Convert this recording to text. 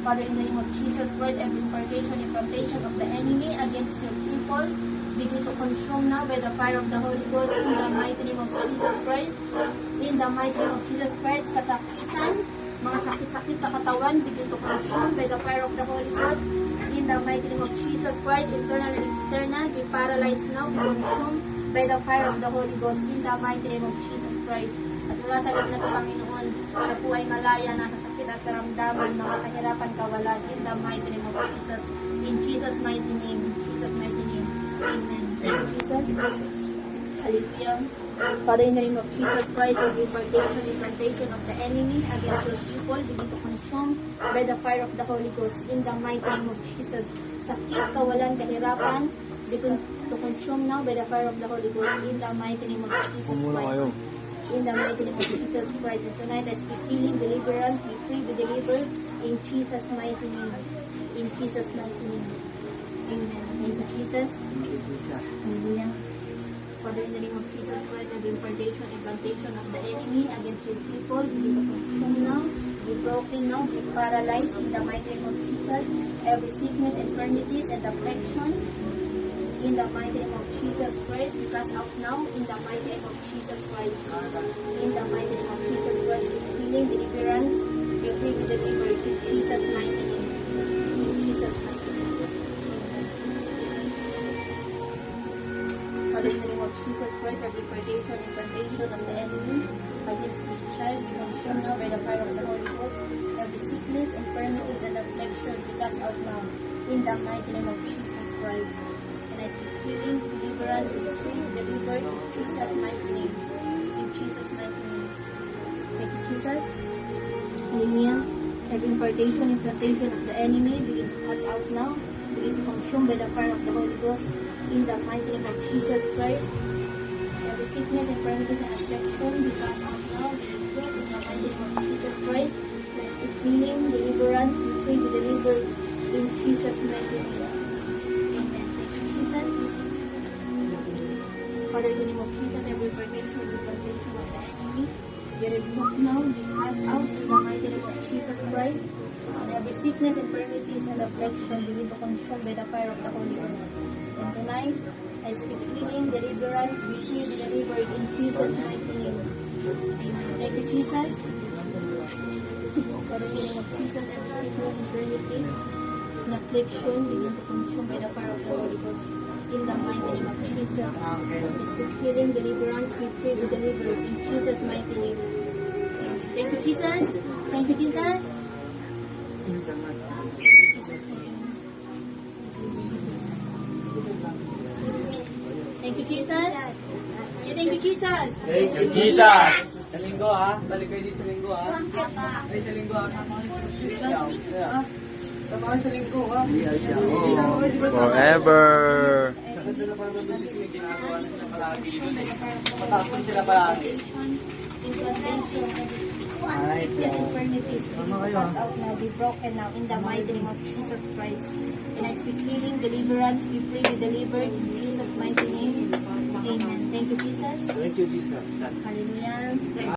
Father, in the name of Jesus Christ, every implantation of the enemy against your people, begin to consume now by the fire of the Holy Ghost in the mighty name of Jesus Christ. In the mighty name of Jesus Christ, kasakitan, mga sakit-sakit sa katawan, begin to consume by the fire of the Holy Ghost. In the mighty name of Jesus Christ, internal and external, be paralyzed now, be consumed by the fire of the Holy Ghost. In the mighty name of Jesus Christ. At mula sa gabi na ito, Panginoon, siya po ay malaya na sa sakit at karamdaman, mga kahirapan, kawalan. In the mighty name of Jesus. In Jesus' mighty name. In Jesus' mighty name. Amen. Thank you, Jesus. Hallelujah. Father, in the name of Jesus Christ, every implantation of the enemy against your people, begin to consume by the fire of the Holy Ghost. In the mighty name of Jesus. Sakit, kawalan, kahirapan, begin to consume now by the fire of the Holy Ghost. In the mighty name of Jesus Christ. In the mighty name of Jesus Christ. And tonight I speak healing, deliverance, be free, be delivered. In Jesus' mighty name. In Jesus' mighty name. Amen. Thank you, Jesus. Hallelujah. Father, in the name of Jesus Christ, every implantation of the enemy against your people, be consumed now, be broken now, be paralyzed in the mighty name of Jesus. Every sickness, infirmities, and affliction, in the mighty name of Jesus Christ, be cast out now, in the mighty name of Jesus Christ. In the mighty name of Jesus Christ, with healing, deliverance, be free, be delivered, in Jesus' mighty name. In Jesus' mighty name. Father, in the name of Jesus Christ, every implantation of the enemy against this child, be consumed now by the fire of the Holy Ghost. Every sickness, infirmities, and affliction, be cast out now, in the mighty name of Jesus Christ. And I speak healing, deliverance, be free, delivered, in Jesus' mighty name. In Jesus' mighty name. Thank you, Jesus. Hallelujah. Every implantation of the enemy, begin to cast out now, begin to consume by the fire of the Holy Ghost. In the mighty name of Jesus Christ, every sickness, infirmities, and affliction be cast out now. In the mighty name of Jesus Christ, let's speak healing, deliverance, be free, be delivered. In Jesus' mighty name. Amen. Thank you, Jesus. Father, in the name of Jesus, every implantation of the enemy, be removed now, be cast out in the mighty name of Jesus Christ. And every sickness, infirmities, and affliction begin to consume by the fire of the Holy Ghost. And tonight, I speak healing, deliverance, be free, be delivered in Jesus' mighty name. Amen. Thank you, Jesus. Father, in the name of Jesus, every sickness, infirmities, and affliction begin to consume by the fire of the Holy Ghost. In the mighty name of Jesus, I speak healing, deliverance, be free, be delivered in Jesus' mighty name. Amen. Thank you, Jesus. Thank you, Jesus. Thank you, Jesus. Thank you, Jesus. Thank you, Jesus. Sa linggo ha. Balik kayo dito sa linggo ha. Ay, sa linggo ha. Sama kayo sa linggo ha. Forever. Maganda na parang mabilis yung ginagawa na sila palagi. Mataas na sila palagi. Sickness, infirmities, be cast out now, be broken now in the mighty name of Jesus Christ. And I speak healing, deliverance, be free, be delivered in Jesus' mighty name. Amen. Thank you, Jesus. Thank you, Jesus. Hallelujah.